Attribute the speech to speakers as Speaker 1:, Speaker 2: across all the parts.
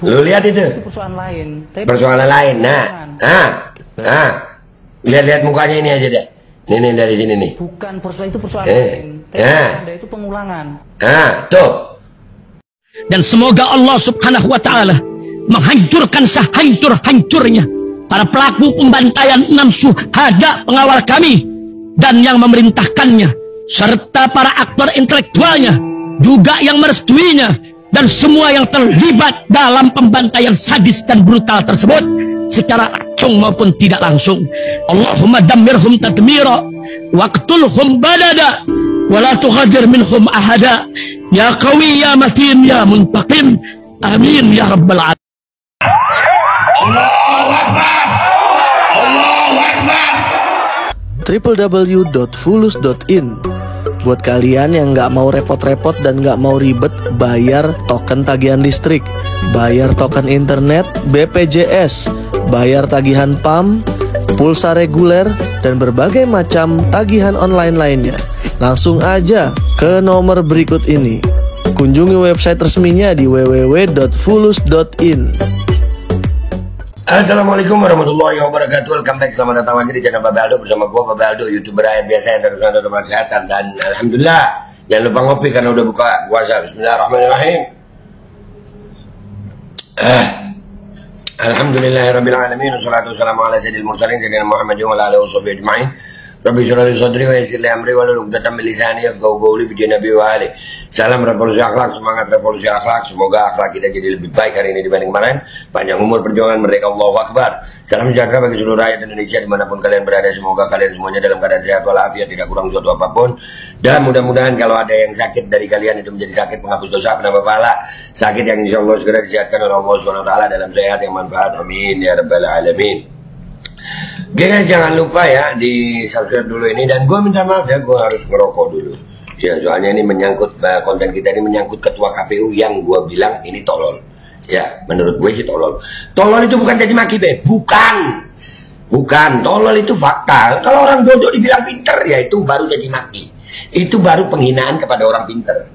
Speaker 1: Lu lihat itu
Speaker 2: persoalan lain.
Speaker 1: Persoalan lain. Lihat mukanya ini aja deh. Ini dari sini nih.
Speaker 2: Bukan persoalan itu persoalan lain. Anda itu pengulangan.
Speaker 1: Tuh.
Speaker 3: Dan semoga Allah Subhanahu wa taala menghancurkan sehancur-hancurnya para pelaku pembantaian 6 syuhada pengawal kami dan yang memerintahkannya, serta para aktor intelektualnya juga yang merestuinya, dan semua yang terlibat dalam pembantaian sadis dan brutal tersebut secara langsung maupun tidak langsung. Allahumma dammirhum tadmira waqtulhum badada wala tughadir minhum ahada ya qawi ya matin ya muntaqim amin ya rabbal alamin.
Speaker 1: Allahu Akbar. Allahu Akbar.
Speaker 4: www.fulus.in. Buat kalian yang nggak mau repot-repot dan nggak mau ribet bayar token tagihan listrik, bayar token internet, BPJS, bayar tagihan PAM, pulsa reguler, dan berbagai macam tagihan online lainnya, langsung aja ke nomor berikut ini. Kunjungi website resminya di www.fulus.in.
Speaker 1: Assalamualaikum warahmatullahi wabarakatuh. Welcome back, selamat datang lagi di channel Babe Aldo bersama gue Babe Aldo, YouTuber rakyat biasa yang terus ada kesehatan. Dan alhamdulillah, jangan lupa ngopi karena udah buka puasa. Bismillahirrahmanirrahim. Alhamdulillahirabbil alamin, wassalatu wassalamu ala sayyidil mursalin sayyidina Muhammadin wa ala alihi washabihi ajmain. Rabbi shrah li sadri wa yassir li amri wahlul 'uqdatam min lisani yafqahu qawli bi Nabi wa ali. Salam revolusi akhlak, semangat revolusi akhlak. Semoga akhlak kita jadi lebih baik hari ini dibanding kemarin. Panjang umur perjuangan merdeka, Allahu Akbar. Salam sejahtera bagi seluruh rakyat Indonesia dimanapun kalian berada. Semoga kalian semuanya dalam keadaan sehat walafiat, tidak kurang suatu apapun. Dan mudah-mudahan kalau ada yang sakit dari kalian itu menjadi sakit penghapus dosa, penambah pahala, sakit yang insya Allah segera disehatkan oleh Allah SWT dalam sehat yang manfaat. Amin ya rabbal alamin. Oke guys, jangan lupa ya di subscribe dulu ini, dan gue minta maaf ya, gue harus ngerokok dulu ya, soalnya ini menyangkut konten kita ini menyangkut ketua KPU yang gue bilang ini tolol ya. Menurut gue sih tolol itu bukan caci maki bukan tolol, itu fakta. Kalau orang bodoh dibilang pinter ya itu baru caci maki, itu baru penghinaan kepada orang pinter.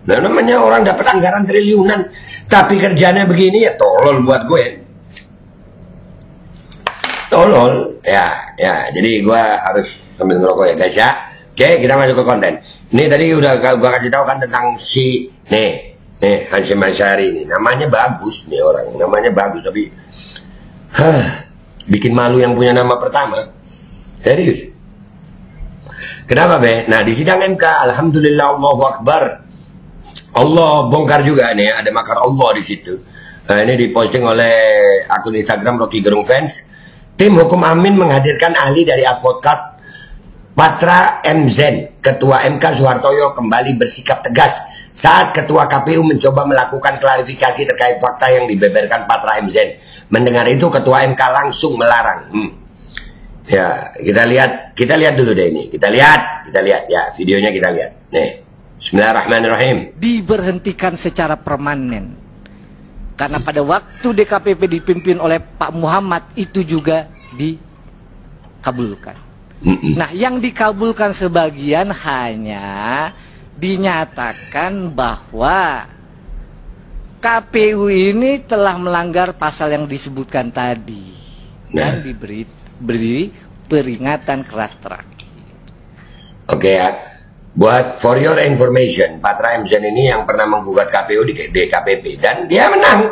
Speaker 1: Nah, namanya orang dapat anggaran triliunan tapi kerjanya begini ya, tolol buat gue. Tolol ya. Jadi gua harus sambil ngerokok ya guys ya. Oke, kita masuk ke konten. Ini tadi udah gua kasih tahu kan tentang si nih Hasyim Asy'ari ini. Namanya bagus nih orang, namanya bagus tapi bikin malu yang punya nama pertama. Serius. Kenapa be? Nah, di sidang MK alhamdulillah, Allahu Akbar. Allah bongkar juga nih, ada makar Allah di situ. Nah, ini diposting oleh akun Instagram Rocky Gerung Fans. Tim Hukum Amin menghadirkan ahli dari advokat Patra MZ. Ketua MK Soehartoyo kembali bersikap tegas saat Ketua KPU mencoba melakukan klarifikasi terkait fakta yang dibeberkan Patra MZ. Mendengar itu Ketua MK langsung melarang. Ya, kita lihat dulu deh ini. Kita lihat ya, videonya kita lihat. Nih, Bismillahirrahmanirrahim.
Speaker 5: Diberhentikan secara permanen. Karena pada waktu DKPP dipimpin oleh Pak Muhammad itu juga dikabulkan. Nah, yang dikabulkan sebagian hanya dinyatakan bahwa KPU ini telah melanggar pasal yang disebutkan tadi dan diberi peringatan keras terakhir.
Speaker 1: Oke ya. Buat for your information, Patra MZ ini yang pernah menggugat KPU di DKPP dan dia menang.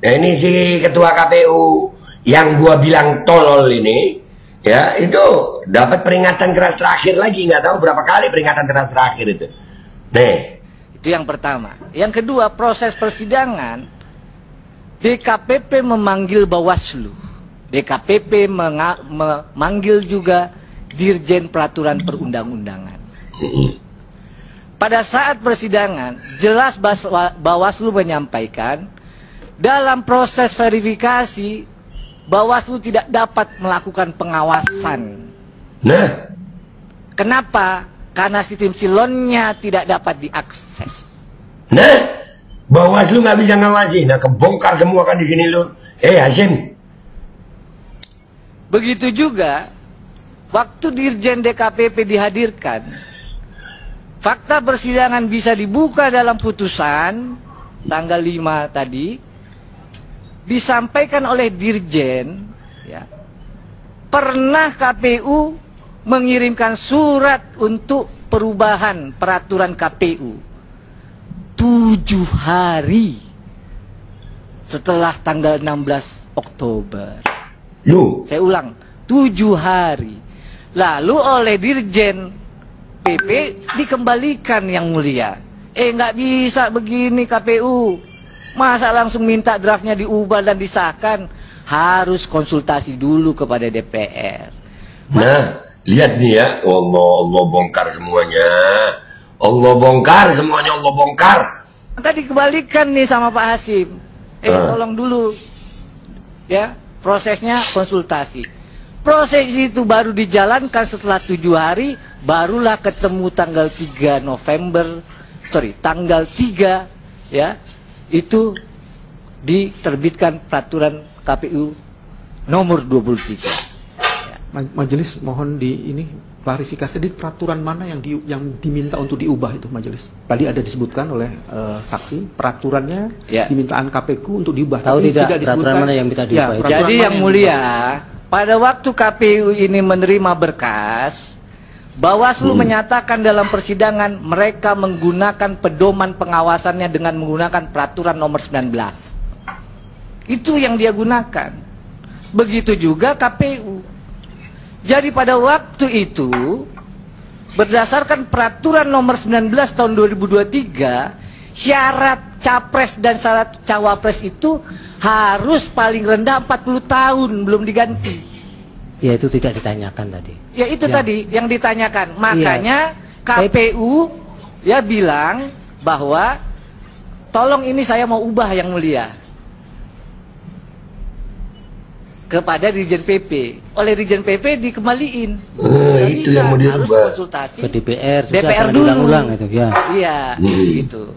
Speaker 1: Nah, ini si ketua KPU yang gua bilang tolol ini ya, itu dapat peringatan keras terakhir lagi, nggak tahu berapa kali peringatan keras terakhir itu. Nih,
Speaker 5: itu yang pertama. Yang kedua, proses persidangan DKPP memanggil Bawaslu. DKPP memanggil juga Dirjen Peraturan Perundang-undangan. Pada saat persidangan, jelas Bawaslu menyampaikan dalam proses verifikasi Bawaslu tidak dapat melakukan pengawasan.
Speaker 1: Nah,
Speaker 5: kenapa? Karena sistem silonnya tidak dapat diakses.
Speaker 1: Nah, Bawaslu nggak bisa ngawasi. Nah, kebongkar semua kan di sini lo. Hasyim.
Speaker 5: Begitu juga waktu Dirjen DKPP dihadirkan, fakta persidangan bisa dibuka dalam putusan tanggal 5 tadi. disampaikan oleh Dirjen, ya, pernah KPU mengirimkan surat untuk perubahan peraturan KPU 7 hari setelah tanggal 16 Oktober. Saya ulang, 7 hari. Lalu oleh Dirjen PP dikembalikan yang mulia. Nggak bisa begini KPU. Masa langsung minta draftnya diubah dan disahkan? Harus konsultasi dulu kepada DPR.
Speaker 1: Nah, lihat nih ya, Allah bongkar semuanya. Allah bongkar semuanya, Allah bongkar.
Speaker 5: Tadi dikembalikan nih sama Pak Hasim. Tolong dulu. Ya, prosesnya konsultasi. Proses itu baru dijalankan setelah 7 hari, barulah ketemu tanggal 3 November, tanggal 3 ya, itu diterbitkan peraturan KPU nomor 23.
Speaker 2: Majelis mohon klarifikasi di peraturan mana yang diminta untuk diubah itu majelis. Tadi ada disebutkan oleh saksi peraturannya dimintaan KPU untuk diubah.
Speaker 6: Tahu tidak peraturan mana yang minta diubah?
Speaker 5: Jadi yang mulia, pada waktu KPU ini menerima berkas, Bawaslu menyatakan dalam persidangan mereka menggunakan pedoman pengawasannya dengan menggunakan peraturan nomor 19. Itu yang dia gunakan. Begitu juga KPU. Jadi pada waktu itu, berdasarkan peraturan nomor 19 tahun 2023, syarat capres dan syarat cawapres itu harus paling rendah 40 tahun belum diganti.
Speaker 6: Ya itu tidak ditanyakan tadi.
Speaker 5: Ya itu tadi yang ditanyakan. Makanya KPU ya bilang bahwa tolong ini saya mau ubah yang mulia. Kepada Dirjen PP, oleh Dirjen PP dikembaliin.
Speaker 1: Itu yang mau dirubah.
Speaker 5: Harus konsultasi
Speaker 6: ke DPR,
Speaker 5: DPR dulu.
Speaker 6: Ulang itu ya.
Speaker 5: Iya, gitu.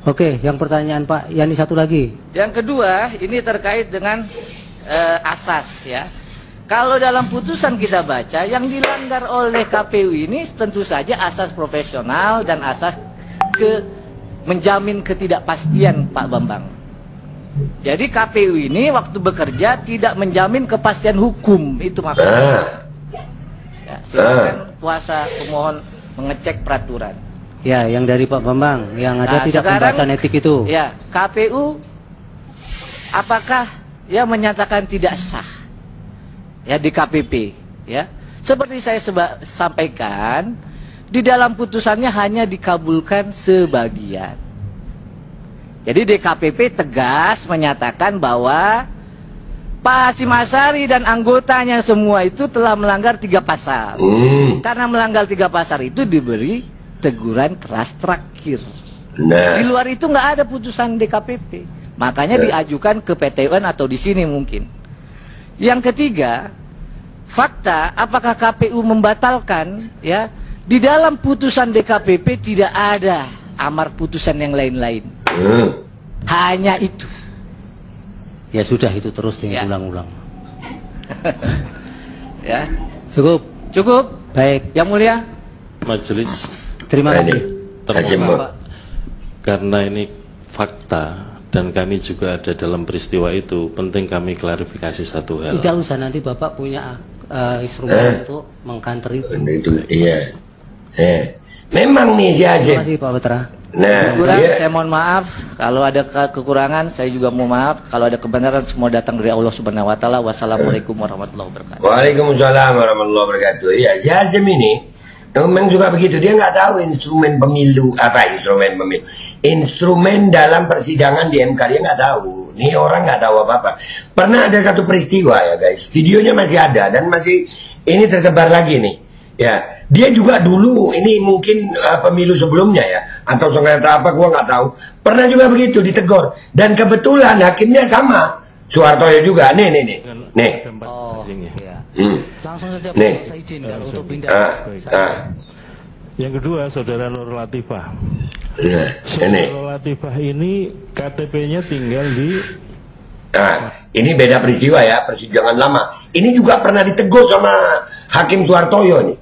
Speaker 6: Oke, yang pertanyaan Pak Yani satu lagi.
Speaker 5: Yang kedua, ini terkait dengan asas ya. Kalau dalam putusan kita baca, yang dilanggar oleh KPU ini tentu saja asas profesional dan asas menjamin ketidakpastian Pak Bambang. Jadi KPU ini waktu bekerja tidak menjamin kepastian hukum, itu maksudnya. Ya, silakan kuasa pemohon mengecek peraturan.
Speaker 6: Ya, yang dari Pak Bambang, yang ada tidak pembahasan etik itu.
Speaker 5: Ya, KPU apakah ya menyatakan tidak sah ya di KPP ya? Seperti saya sampaikan, di dalam putusannya hanya dikabulkan sebagian. Jadi DKPP tegas menyatakan bahwa Pak Hasyim Asyari dan anggotanya semua itu telah melanggar 3 pasal. Karena melanggar 3 pasal itu diberi teguran keras terakhir. Di luar itu nggak ada putusan DKPP. Makanya diajukan ke PT UN atau di sini mungkin. Yang ketiga, fakta apakah KPU membatalkan ya? Di dalam putusan DKPP tidak ada amar putusan yang lain-lain. Hanya itu.
Speaker 6: Ya sudah, itu terus diulang-ulang.
Speaker 5: Ya.
Speaker 6: Cukup. Baik.
Speaker 5: Yang mulia.
Speaker 7: Majelis.
Speaker 6: Terima kasih.
Speaker 7: Pak. Karena ini fakta dan kami juga ada dalam peristiwa itu, penting kami klarifikasi satu hal.
Speaker 6: Tidak usah, nanti Bapak punya instrumen untuk mengkanter itu.
Speaker 1: Iya. Memang nih si Hasyim.
Speaker 6: Terima kasih Pak Putra.
Speaker 1: Nah,
Speaker 5: saya mohon maaf kalau ada kekurangan, saya juga mohon maaf. Kalau ada kebenaran, semua datang dari Allah Subhanahu wa taala. Wassalamualaikum warahmatullahi wabarakatuh.
Speaker 1: Waalaikumsalam warahmatullahi wabarakatuh. Ya, si Hasyim ini memang juga begitu. Dia nggak tahu instrumen pemilu instrumen dalam persidangan di MK, dia nggak tahu. Ini orang nggak tahu apa-apa. Pernah ada satu peristiwa ya guys, videonya masih ada dan masih ini tersebar lagi nih. Ya, dia juga dulu ini mungkin pemilu sebelumnya ya, atau sengketa apa gua nggak tahu. Pernah juga begitu ditegur dan kebetulan hakimnya sama, Soehartoyo juga. Nih.
Speaker 2: Oh, iya. Langsung saja
Speaker 1: nih.
Speaker 2: saya izin kalau untuk pindah.
Speaker 7: Yang kedua, Saudara Nur Latifah.
Speaker 1: Ini.
Speaker 7: Nur Latifah ini KTP-nya tinggal di.
Speaker 1: Ini beda peristiwa ya, persidangan lama. Ini juga pernah ditegur sama Hakim Soehartoyo nih.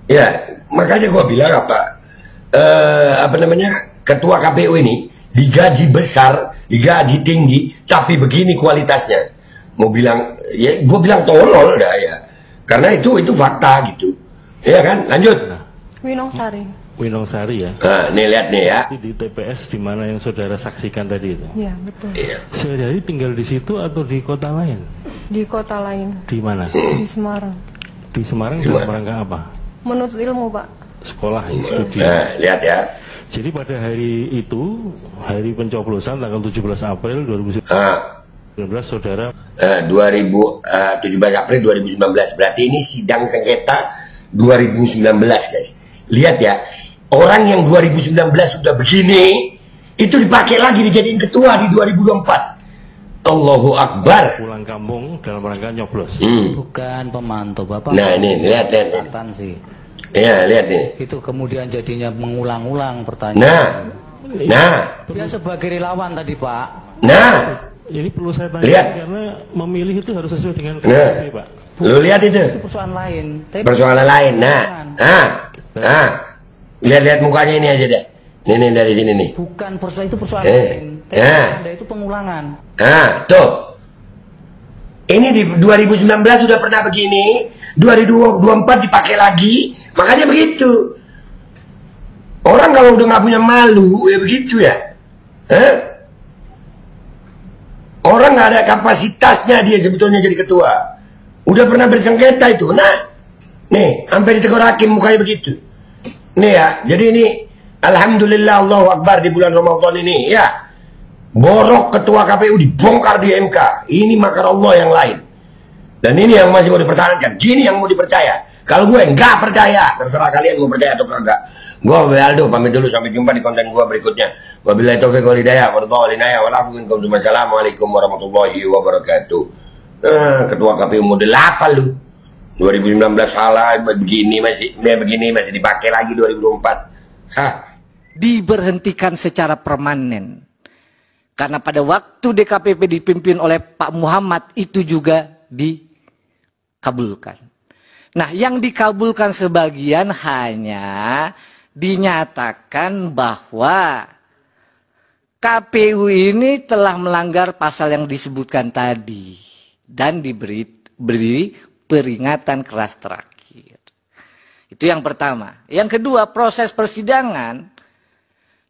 Speaker 1: Ya, makanya gua bilang ketua KPU ini digaji besar, digaji tinggi, tapi begini kualitasnya. Mau bilang, ya gue bilang tolol dah ya. Karena itu fakta gitu. Iya kan? Lanjut.
Speaker 8: Winong Sari ya.
Speaker 1: Nah, nih lihat nih ya.
Speaker 8: Di TPS di mana yang saudara saksikan tadi itu.
Speaker 9: Iya, betul.
Speaker 1: Iya.
Speaker 8: Sehari-hari tinggal di situ atau di kota lain?
Speaker 9: Di kota lain.
Speaker 8: Di mana?
Speaker 9: Di Semarang.
Speaker 8: Di Semarang dalam rangka apa?
Speaker 9: Menuntut ilmu, Pak.
Speaker 8: Sekolah, studi.
Speaker 1: Nah, lihat ya.
Speaker 8: Jadi pada hari itu, hari pencoblosan tanggal 17 April 2019, saudara
Speaker 1: 17 April 2019. Berarti ini sidang sengketa 2019, guys. Lihat ya. Orang yang 2019 sudah begini, itu dipakai lagi dijadiin ketua di 2024. Allahu Akbar.
Speaker 8: Pulang kampung dalam rangka nyoblos.
Speaker 6: Bukan pemantau, Bapak.
Speaker 1: Nah ini lihat
Speaker 6: sih.
Speaker 1: Iya lihat nih.
Speaker 6: Itu kemudian jadinya mengulang-ulang pertanyaan.
Speaker 1: Nah.
Speaker 6: Dia sebagai relawan tadi, Pak.
Speaker 1: Nah.
Speaker 8: Ini perlu saya tanya
Speaker 1: lihat.
Speaker 8: Karena memilih itu harus sesuai dengan
Speaker 1: KTP,
Speaker 8: Pak.
Speaker 1: Lu lihat itu.
Speaker 6: Itu persoalan lain.
Speaker 1: Persoalan lain. Nah. Lihat mukanya ini aja deh. Nih dari sini nih.
Speaker 6: Bukan persoalan itu persoalan lain. Anda itu pengulangan.
Speaker 1: Tuh. Ini di 2019 sudah pernah begini, 2024 dipakai lagi, makanya begitu. Orang kalau udah nggak punya malu, ya begitu ya. Orang nggak ada kapasitasnya dia sebetulnya jadi ketua. Udah pernah bersengketa itu. Nah, nih sampai ditegur hakim mukanya begitu. Nih ya, jadi ini alhamdulillah Allahu Akbar di bulan Ramadan ini ya. Borok ketua KPU dibongkar di MK. Ini makar Allah yang lain. Dan ini yang masih mau dipertahankan. Gini yang mau dipercaya. Kalau gue nggak percaya, terserah kalian mau percaya atau kagak. Gue Aldo pamit dulu, sampai jumpa di konten gue berikutnya. Wabillahi taufiq wal hidayah. Wassalamualaikum warahmatullahi wabarakatuh. Ketua KPU model apa lu? 2019 salah, begini masih dipakai lagi 2024.
Speaker 5: Diberhentikan secara permanen. Karena pada waktu DKPP dipimpin oleh Pak Muhammad itu juga dikabulkan. Nah, yang dikabulkan sebagian hanya dinyatakan bahwa KPU ini telah melanggar pasal yang disebutkan tadi dan diberi peringatan keras terakhir. Itu yang pertama. Yang kedua, proses persidangan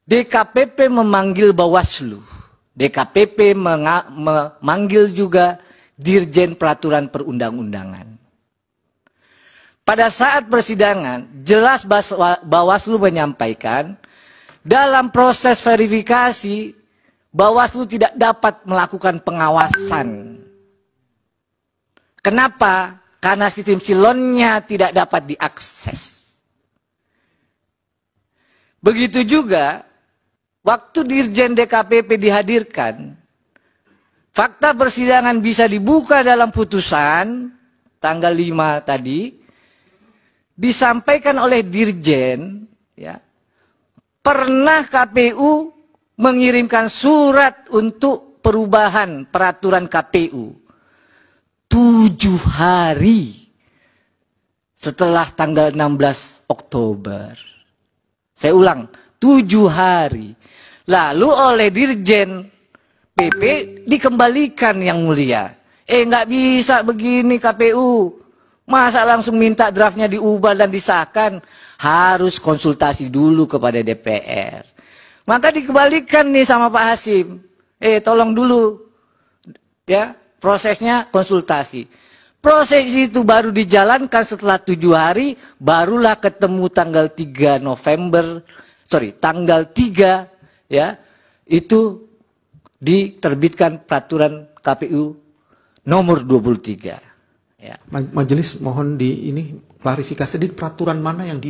Speaker 5: DKPP memanggil Bawaslu. DKPP memanggil juga Dirjen Peraturan Perundang-undangan. Pada saat persidangan, jelas Bawaslu menyampaikan dalam proses verifikasi, Bawaslu tidak dapat melakukan pengawasan. Kenapa? Karena sistem silonnya tidak dapat diakses. Begitu juga waktu Dirjen DKPP dihadirkan, fakta persidangan bisa dibuka dalam putusan tanggal 5 tadi, disampaikan oleh Dirjen, ya, pernah KPU mengirimkan surat untuk perubahan peraturan KPU 7 hari setelah tanggal 16 Oktober. Saya ulang, 7 hari. Lalu oleh Dirjen PP dikembalikan yang mulia. Nggak bisa begini KPU. Masa langsung minta draftnya diubah dan disahkan? Harus konsultasi dulu kepada DPR. Maka dikembalikan nih sama Pak Hasim. Tolong dulu. Ya, prosesnya konsultasi. Proses itu baru dijalankan setelah 7 hari. Barulah ketemu tanggal 3 tanggal 3 ya, itu diterbitkan peraturan KPU nomor 23. Ya.
Speaker 2: Majelis mohon klarifikasi di peraturan mana yang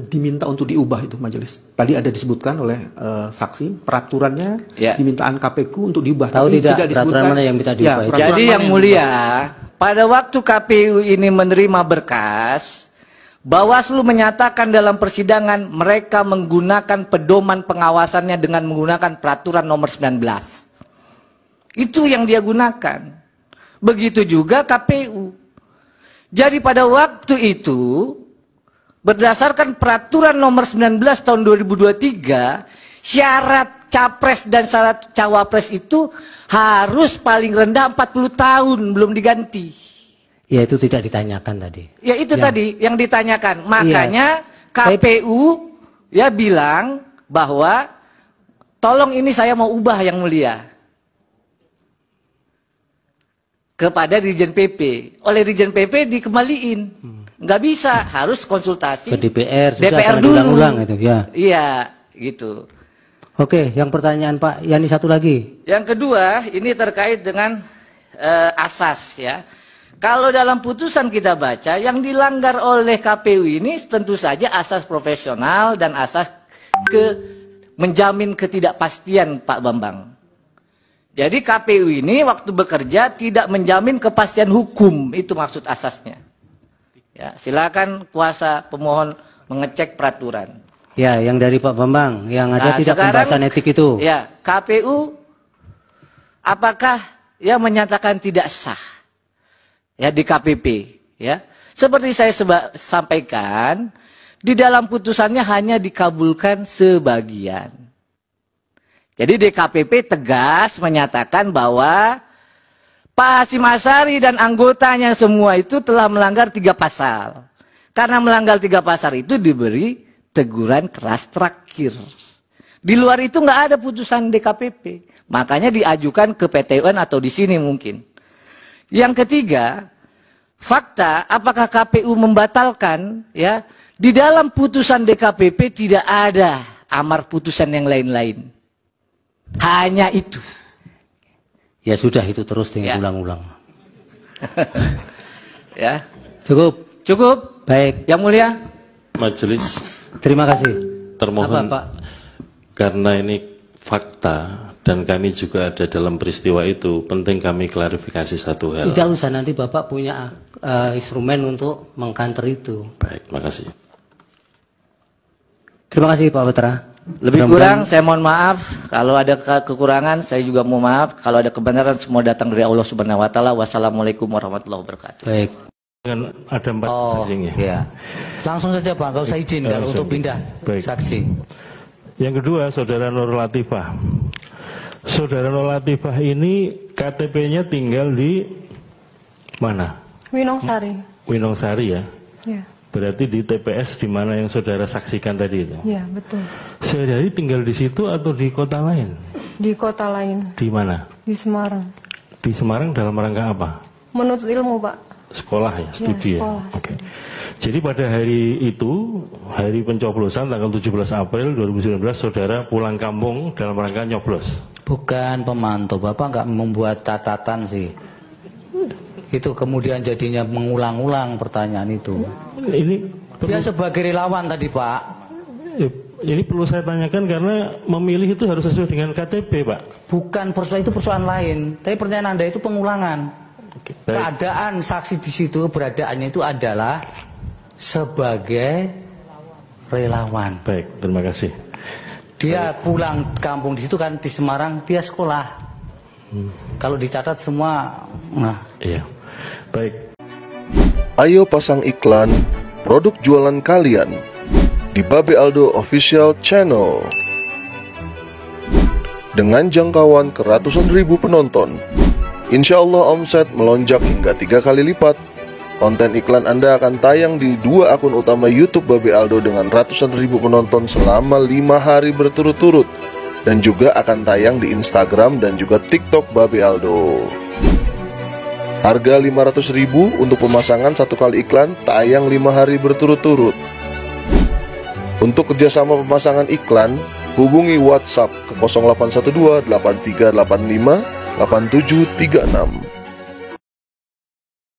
Speaker 2: diminta untuk diubah itu majelis. Tadi ada disebutkan oleh saksi peraturannya dimintaan KPU untuk diubah.
Speaker 6: Tahu tidak peraturan mana yang minta diubah?
Speaker 5: Jadi yang mulia, pada waktu KPU ini menerima berkas, Bawaslu menyatakan dalam persidangan mereka menggunakan pedoman pengawasannya dengan menggunakan peraturan nomor 19. Itu yang dia gunakan. Begitu juga KPU. Jadi pada waktu itu, berdasarkan peraturan nomor 19 tahun 2023, syarat capres dan syarat cawapres itu harus paling rendah 40 tahun belum diganti.
Speaker 6: Ya itu tidak ditanyakan tadi.
Speaker 5: Ya itu tadi yang ditanyakan. Makanya KPU ya bilang bahwa tolong ini saya mau ubah yang mulia. Kepada Dirjen PP. Oleh Dirjen PP dikembaliin. Nggak bisa, harus konsultasi
Speaker 6: ke DPR,
Speaker 5: DPR dulu.
Speaker 6: Ulang itu ya.
Speaker 5: Iya, gitu.
Speaker 6: Oke, yang pertanyaan Pak Yani satu lagi.
Speaker 5: Yang kedua, ini terkait dengan asas ya. Kalau dalam putusan kita baca, yang dilanggar oleh KPU ini tentu saja asas profesional dan asas menjamin ketidakpastian Pak Bambang. Jadi KPU ini waktu bekerja tidak menjamin kepastian hukum, itu maksud asasnya. Ya, silakan kuasa pemohon mengecek peraturan.
Speaker 6: Ya, yang dari Pak Bambang, yang ada tidak pembahasan etik itu.
Speaker 5: Ya, KPU apakah ya menyatakan tidak sah ya di KPP ya. Seperti saya sampaikan, di dalam putusannya hanya dikabulkan sebagian. Jadi DKPP tegas menyatakan bahwa Pak Hasyim Asyari dan anggotanya semua itu telah melanggar 3 pasal. Karena melanggar 3 pasal itu diberi teguran keras terakhir. Di luar itu nggak ada putusan DKPP. Makanya diajukan ke PT UN atau di sini mungkin. Yang ketiga, fakta apakah KPU membatalkan ya di dalam putusan DKPP tidak ada amar putusan yang lain-lain. Hanya itu.
Speaker 6: Ya sudah itu terus diulang-ulang.
Speaker 5: Ya.
Speaker 6: Cukup.
Speaker 5: Cukup.
Speaker 6: Baik.
Speaker 5: Yang mulia.
Speaker 7: Majelis.
Speaker 6: Terima kasih.
Speaker 7: Termohon.
Speaker 6: Apa, Pak?
Speaker 7: Karena ini fakta dan kami juga ada dalam peristiwa itu, penting kami klarifikasi satu hal.
Speaker 6: Tidak usah, nanti Bapak punya instrumen untuk mengkanter itu.
Speaker 7: Baik, makasih.
Speaker 6: Terima kasih Pak Putra.
Speaker 5: Lebih kurang saya mohon maaf, kalau ada kekurangan saya juga mohon maaf, kalau ada kebenaran semua datang dari Allah Subhanahu wa taala. Wassalamualaikum warahmatullahi wabarakatuh.
Speaker 6: Baik.
Speaker 7: Dengan ada 4 saksinya.
Speaker 6: Ya. Langsung saja Pak, enggak usah izin kalau untuk pindah saksi.
Speaker 8: Yang kedua, Saudara Nur Latifah. Saudara Nur Latifah ini KTP-nya tinggal di mana?
Speaker 9: Winongsari.
Speaker 8: Winongsari ya?
Speaker 9: Ya.
Speaker 8: Berarti di TPS di mana yang saudara saksikan tadi itu?
Speaker 9: Ya, betul.
Speaker 8: Sehari-hari tinggal di situ atau di kota lain?
Speaker 9: Di kota lain.
Speaker 8: Di mana?
Speaker 9: Di Semarang.
Speaker 8: Di Semarang dalam rangka apa?
Speaker 9: Menuntut ilmu, Pak.
Speaker 8: Sekolah ya, studi ya?
Speaker 9: Sekolah.
Speaker 8: Oke. Jadi pada hari itu, hari pencoblosan tanggal 17 April 2019, saudara pulang kampung dalam rangka nyoblos?
Speaker 6: Bukan pemantau, Bapak nggak membuat catatan sih. Itu kemudian jadinya mengulang-ulang pertanyaan itu.
Speaker 8: Ini
Speaker 6: dia sebagai relawan tadi Pak.
Speaker 8: Ini perlu saya tanyakan karena memilih itu harus sesuai dengan KTP Pak.
Speaker 6: Bukan persoalan itu, persoalan lain. Tapi pertanyaan Anda itu pengulangan. Keadaan saksi di situ, beradaannya itu adalah sebagai relawan.
Speaker 8: Baik, terima kasih.
Speaker 6: Dia pulang kampung di situ kan, di Semarang, dia sekolah. Kalau dicatat semua, nah.
Speaker 8: Iya. Baik.
Speaker 4: Ayo pasang iklan produk jualan kalian di Babe Aldo Official Channel. Dengan jangkauan ke ratusan ribu penonton, insya Allah omset melonjak hingga 3 kali lipat. Konten iklan Anda akan tayang di 2 akun utama YouTube Babe Aldo dengan ratusan ribu penonton selama 5 hari berturut-turut, dan juga akan tayang di Instagram dan juga TikTok Babe Aldo. Harga 500.000 untuk pemasangan 1 kali iklan, tayang 5 hari berturut-turut. Untuk kerjasama pemasangan iklan, hubungi WhatsApp ke 0812 8385 8736.